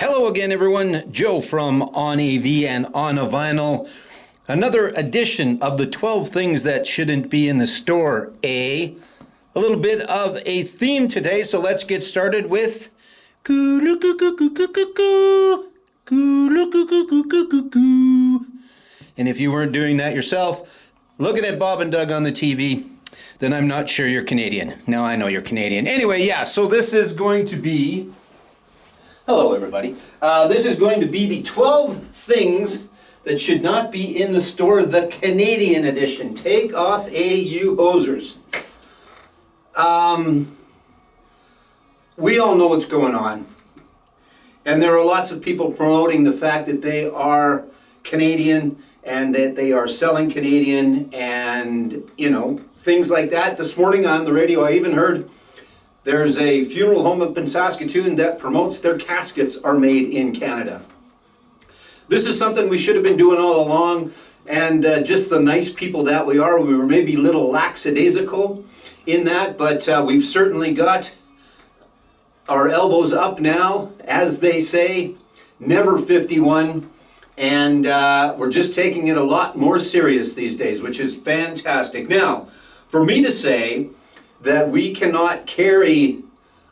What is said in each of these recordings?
Hello again, everyone. Joe from On AV and On a Vinyl. Another edition of the 12 things that shouldn't be in the store. A little bit of a theme today, so let's get started with and if you weren't doing that yourself, looking at Bob and Doug on the TV, then I'm not sure you're Canadian. Now I know you're Canadian. Anyway, yeah, so this is going to be... Hello, everybody. This is going to be the 12 things that should not be in the store, the Canadian edition. Take off you hosers. We all know what's going on. And there are lots of people promoting the fact that they are Canadian and that they are selling Canadian and, you know, things like that. This morning on the radio, I even heard there's a funeral home up in Saskatoon that promotes their caskets are made in Canada. This is something we should have been doing all along, and just the nice people that we are, we were maybe a little lackadaisical in that, but we've certainly got our elbows up now, as they say, never 51, and we're just taking it a lot more serious these days, which is fantastic. Now, for me to say that we cannot carry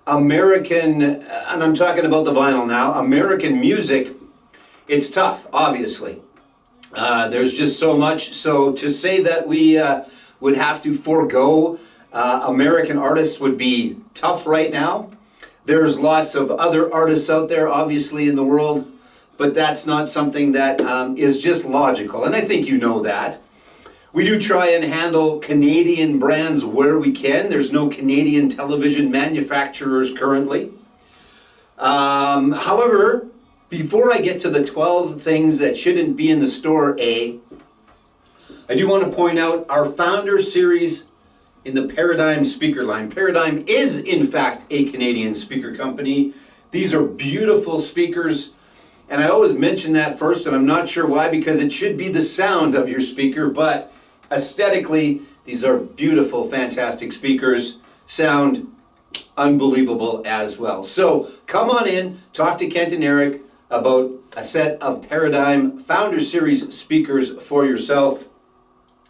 American, and I'm talking about the vinyl now, American music, it's tough, obviously. There's just so much. So to say that we would have to forego American artists would be tough right now. There's lots of other artists out there, obviously, in the world, but that's not something that is just logical, and I think you know that. We do try and handle Canadian brands where we can. There's no Canadian television manufacturers currently. However, before I get to the 12 things that shouldn't be in the store, I do want to point out our founder series in the Paradigm speaker line. Paradigm is, in fact, a Canadian speaker company. These are beautiful speakers. And I always mention that first, and I'm not sure why, because it should be the sound of your speaker, but aesthetically, these are beautiful, fantastic speakers. Sound unbelievable as well. So come on in, talk to Kent and Eric about a set of Paradigm Founder Series speakers for yourself.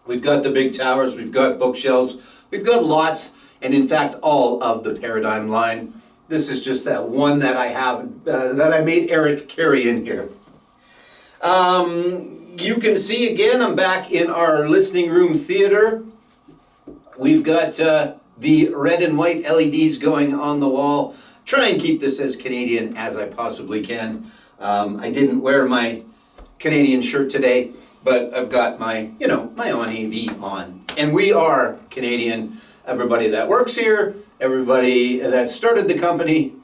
We've got the big towers, we've got bookshelves, we've got lots, and in fact all of the Paradigm line. This is just that one that I have, that I made Eric carry in here. You can see again, I'm back in our listening room theater. We've got the red and white LEDs going on the wall. Try and keep this as Canadian as I possibly can. I didn't wear my Canadian shirt today, but I've got my, you know, my On AV on. And we are Canadian. Everybody that works here, everybody that started the company,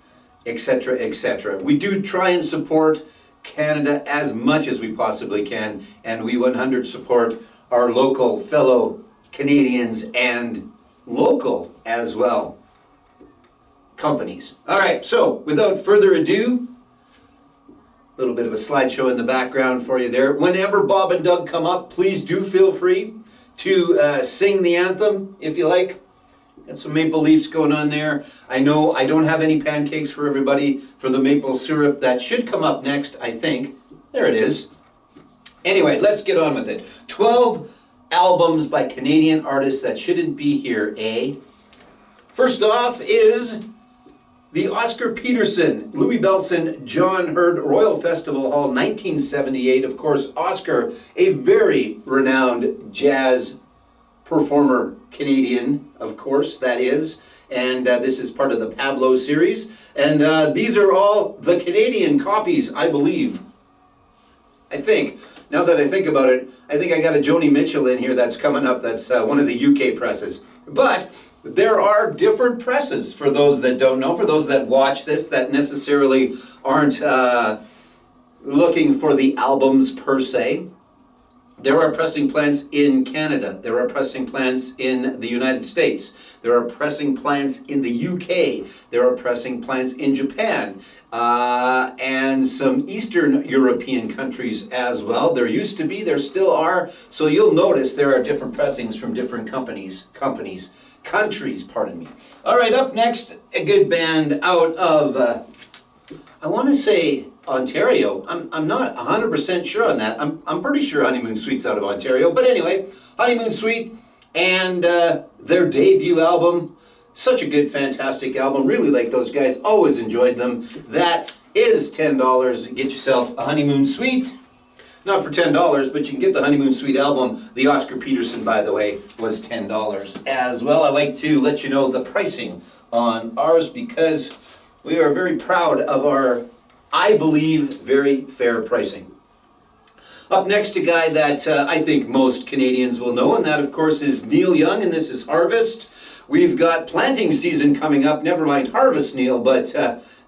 etc., etc. We do try and support Canada as much as we possibly can, and we 100 support our local fellow Canadians and local as well companies. All right, so without further ado, a little bit of a slideshow in the background for you there. Whenever Bob and Doug come up, please do feel free to sing the anthem if you like. Got some maple leaves going on there. I know I don't have any pancakes for everybody for the maple syrup. That should come up next, I think. There it is. Anyway, let's get on with it. 12 albums by Canadian artists that shouldn't be here, First off is the Oscar Peterson, Louis Bellson, John Hurd Royal Festival Hall, 1978. Of course, Oscar, a very renowned jazz performer, Canadian, of course, that is. And this is part of the Pablo series. And these are all the Canadian copies, I believe. I think. Now that I think about it, I think I got a Joni Mitchell in here that's coming up. That's one of the UK presses. But there are different presses, for those that don't know, for those that watch this, that necessarily aren't looking for the albums per se. There are pressing plants in Canada. There are pressing plants in the United States. There are pressing plants in the UK. There are pressing plants in Japan and some Eastern European countries as well. There used to be, there still are. So you'll notice there are different pressings from different countries, pardon me. All right, up next, a good band out of, I want to say Ontario. I'm not 100% sure on that. I'm pretty sure Honeymoon Suite's out of Ontario. But anyway, Honeymoon Suite and their debut album. Such a good, fantastic album. Really like those guys. Always enjoyed them. That is $10. Get yourself a Honeymoon Suite. Not for $10, but you can get the Honeymoon Suite album. The Oscar Peterson, by the way, was $10 as well. I like to let you know the pricing on ours because we are very proud of our, I believe, very fair pricing. Up next, a guy that I think most Canadians will know, and that, of course, is Neil Young, and this is Harvest. We've got planting season coming up. Never mind harvest, Neil, but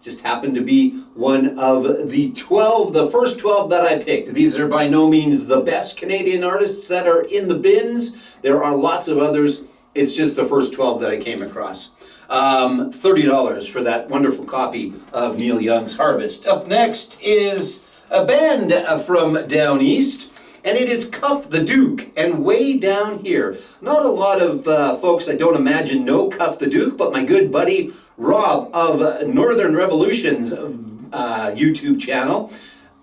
just happened to be one of the first 12 that I picked. These are by no means the best Canadian artists that are in the bins. There are lots of others. It's just the first 12 that I came across. $30 for that wonderful copy of Neil Young's Harvest. Up next is a band from down east, and it is Cuff the Duke, and way down here. Not a lot of folks, I don't imagine, know Cuff the Duke, but my good buddy Rob of Northern Revolution's YouTube channel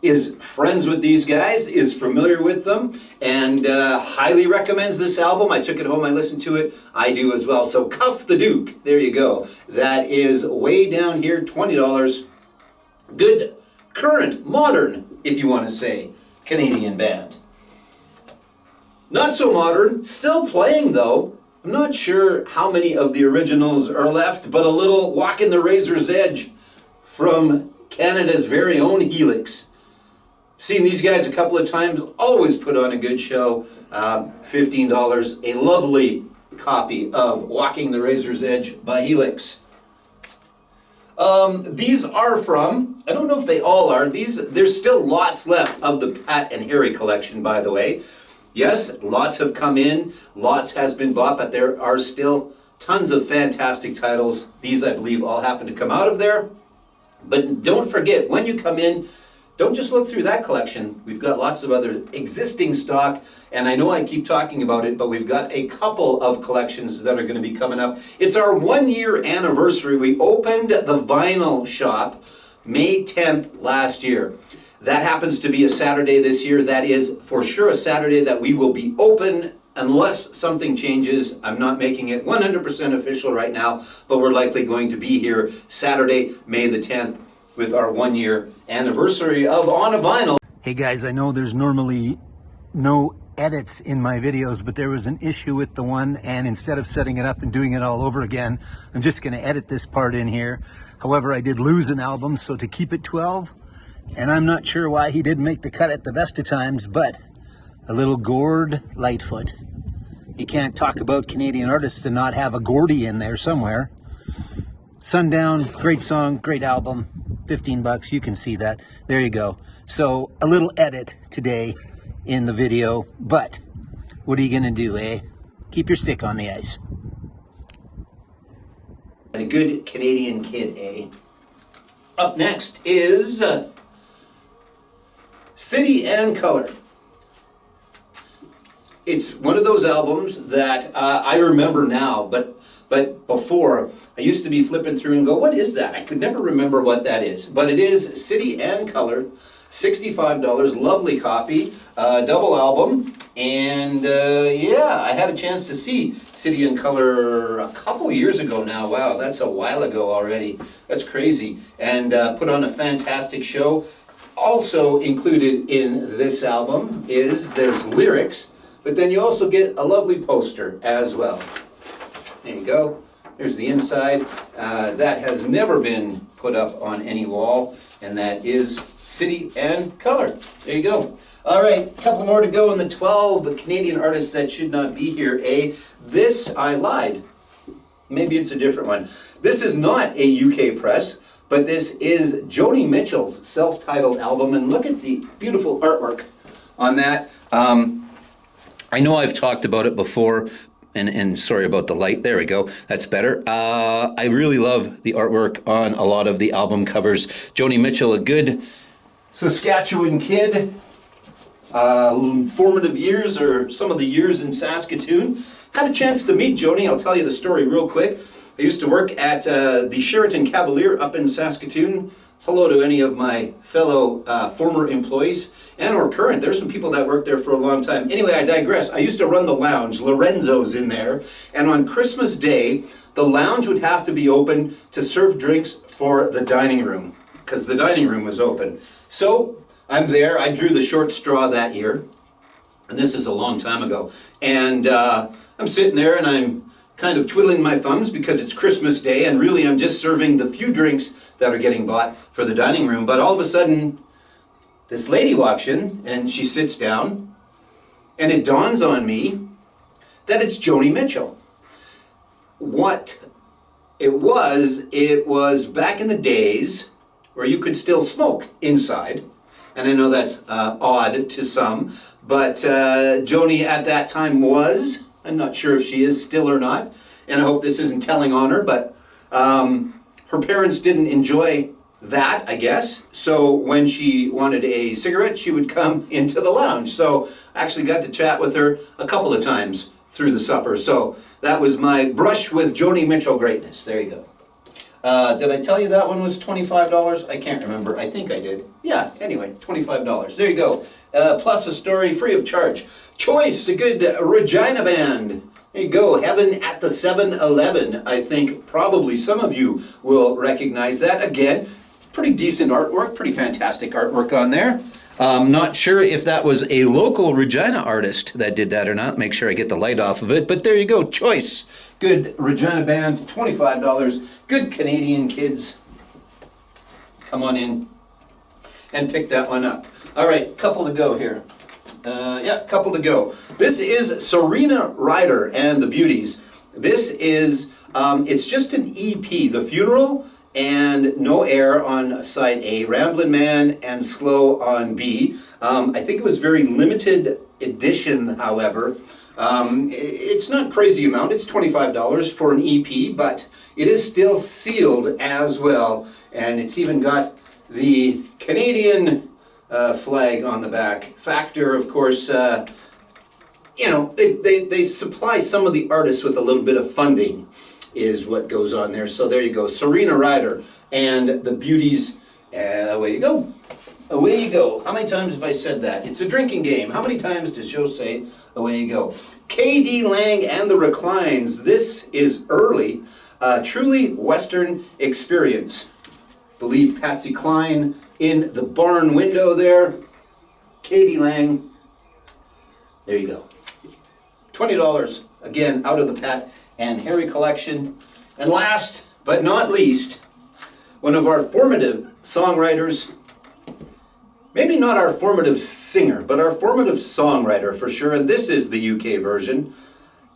is friends with these guys, is familiar with them, and highly recommends this album. I took it home, I listened to it, I do as well. So Cuff the Duke, there you go. That is way down here, $20. Good, current, modern, if you want to say, Canadian band. Not so modern, still playing though. I'm not sure how many of the originals are left, but a little Walking the Razor's Edge from Canada's very own Helix. Seen these guys a couple of times, always put on a good show. $15, a lovely copy of Walking the Razor's Edge by Helix. These are from, I don't know if they all are, there's still lots left of the Pat and Harry collection, by the way. Yes, lots have come in, lots has been bought, but there are still tons of fantastic titles. These, I believe, all happen to come out of there. But don't forget, when you come in, don't just look through that collection. We've got lots of other existing stock, and I know I keep talking about it, but we've got a couple of collections that are going to be coming up. It's our 1-year anniversary. We opened the vinyl shop May 10th last year. That happens to be a Saturday this year. That is for sure a Saturday that we will be open unless something changes. I'm not making it 100% official right now, but we're likely going to be here Saturday, May the 10th, with our 1-year anniversary of On a Vinyl. Hey guys, I know there's normally no edits in my videos, but there was an issue with the one, and instead of setting it up and doing it all over again, I'm just going to edit this part in here. However, I did lose an album, so to keep it 12, and I'm not sure why he didn't make the cut at the best of times, but a little Gord Lightfoot. You can't talk about Canadian artists and not have a Gordy in there somewhere. Sundown, great song, great album, $15, you can see that. There you go. So a little edit today in the video, but what are you gonna do, eh? Keep your stick on the ice. A good Canadian kid, eh? Up next is City and Color. It's one of those albums that I remember now, but before, I used to be flipping through and go, what is that? I could never remember what that is. But it is City and Color, $65, lovely copy, double album. And yeah, I had a chance to see City and Color a couple years ago now. Wow, that's a while ago already. That's crazy. And put on a fantastic show. Also included in this album there's lyrics, but then you also get a lovely poster as well. There you go. Here's the inside. That has never been put up on any wall, and that is City and Color. There you go. All right, a couple more to go in the 12 Canadian artists that should not be here. This, I lied. Maybe it's a different one. This is not a UK press, but this is Joni Mitchell's self-titled album, and look at the beautiful artwork on that. I know I've talked about it before, and sorry about the light. There we go. That's better. I really love the artwork on a lot of the album covers. Joni Mitchell, a good Saskatchewan kid. Formative years, or some of the years in Saskatoon. Had a chance to meet Joni. I'll tell you the story real quick. I I used to work at the Sheraton Cavalier up in Saskatoon. Hello to any of my fellow former employees and or current. There's some people that worked there for a long time. Anyway, I digress. I used to run the lounge. Lorenzo's in there. And on Christmas Day, the lounge would have to be open to serve drinks for the dining room because the dining room was open. So I'm there. I drew the short straw that year. And this is a long time ago. And I'm sitting there and I'm kind of twiddling my thumbs because it's Christmas Day and really I'm just serving the few drinks that are getting bought for the dining room. But all of a sudden, this lady walks in and she sits down and it dawns on me that it's Joni Mitchell. What it was back in the days where you could still smoke inside. And I know that's odd to some, but Joni at that time was, I'm not sure if she is still or not, and I hope this isn't telling on her, but her parents didn't enjoy that, I guess. So when she wanted a cigarette, she would come into the lounge. So I actually got to chat with her a couple of times through the supper. So that was my brush with Joni Mitchell greatness. There you go. Did I tell you that one was $25? I can't remember. I think I did. Yeah, anyway, $25. There you go. Plus a story free of charge. Choice, a good Regina band. There you go. Heaven at the 7-Eleven. I think probably some of you will recognize that. Again, pretty decent artwork, pretty fantastic artwork on there. Not sure if that was a local Regina artist that did that or not. Make sure I get the light off of it. But there you go. Choice. Good Regina band, $25. Good Canadian kids. Come on in and pick that one up. All right, couple to go here. Couple to go. This is Serena Ryder and the Beauties. This is, it's just an EP, The Funeral and No Air on side A, Ramblin' Man and Slow on B. I think it was very limited edition, however. It's not crazy amount, it's $25 for an EP, but it is still sealed as well. And it's even got the Canadian flag on the back. Factor, of course, you know, they supply some of the artists with a little bit of funding is what goes on there. So there you go, Serena Ryder and the Beauties. Away you go. Away you go. How many times have I said that? It's a drinking game. How many times does Joe say, away you go? K.D. Lang and the Reclines. This is early. Truly Western experience. Believe Patsy Cline in the barn window there. K.D. Lang. There you go. $20. Again, out of the Pat and Harry collection. And last but not least, one of our formative songwriters. Maybe not our formative singer, but our formative songwriter for sure. And this is the UK version.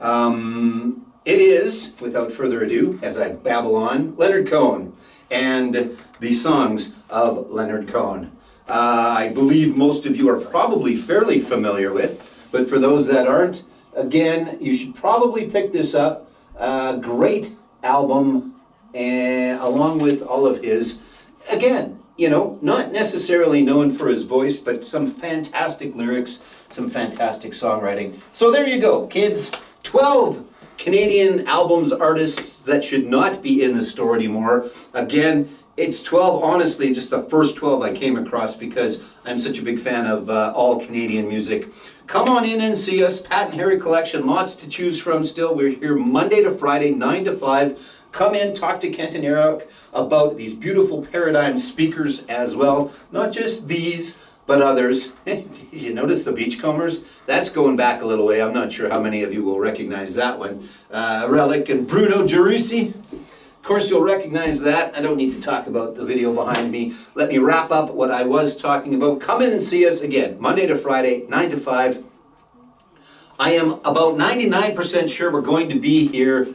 It is, without further ado, as I babble on, Leonard Cohen and the songs of Leonard Cohen. I believe most of you are probably fairly familiar with, but for those that aren't, again, you should probably pick this up. Great album, and along with all of his, again, you know, not necessarily known for his voice, but some fantastic lyrics, some fantastic songwriting. So there you go, kids. 12 Canadian albums, artists that should not be in the store anymore. Again, it's 12, honestly, just the first 12 I came across because I'm such a big fan of all Canadian music. Come on in and see us. Pat and Harry Collection, lots to choose from still. We're here Monday to Friday, 9 to 5. Come in, talk to Kent and Eric about these beautiful Paradigm speakers as well. Not just these, but others. Did you notice the Beachcombers? That's going back a little way. I'm not sure how many of you will recognize that one. Relic and Bruno Gerussi. Of course, you'll recognize that. I don't need to talk about the video behind me. Let me wrap up what I was talking about. Come in and see us again, Monday to Friday, 9 to 5. I am about 99% sure we're going to be here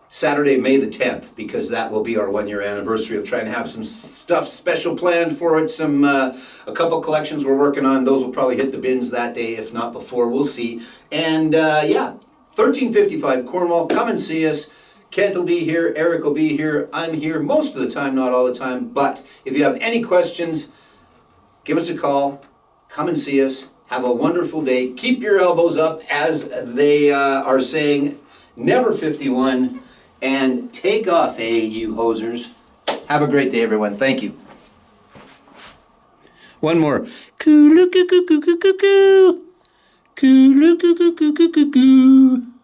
Saturday, May the 10th, because that will be our 1-year anniversary. I'm trying to have some stuff special planned for it. A couple collections we're working on. Those will probably hit the bins that day, if not before. We'll see. And yeah, 1355 Cornwall. Come and see us. Kent will be here. Eric will be here. I'm here most of the time, not all the time. But if you have any questions, give us a call. Come and see us. Have a wonderful day. Keep your elbows up, as they are saying. Never 51. and take off, you hosers. Have a great day, everyone. Thank you. One more. Coo-loo-coo-coo-coo-coo-coo. Coo-loo-coo-coo-coo-coo-coo.